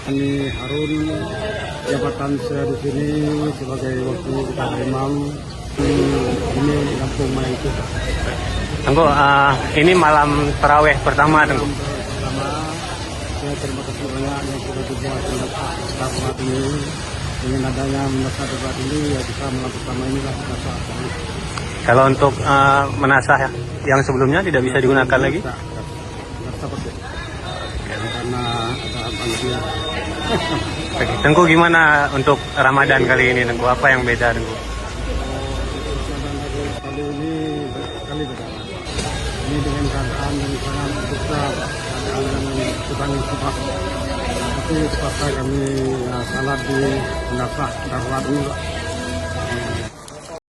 Ini Harun, jabatan saya di sini sebagai wakil ketua imam ini Kampung Maiku. Tengku, ini malam taraweh pertama, Tengku. Pertama, saya terima kasih banyak yang sudah dibuat saat ini. Dengan adanya menasah debat ini, ya kita malam pertama ini lah menasah. Kalau untuk menasah yang sebelumnya tidak bisa digunakan lagi? Menasah pakai. Karena ada panggilan. Oke. Tengku, gimana untuk Ramadan kali ini, Tengku? Apa yang beda, Tengku? Kali ini kali beda. Ini dengan keadaan yang sangat besar, keadaan yang sedang susah. Tapi terpaksa kami salat di menasah darurat ini, Pak.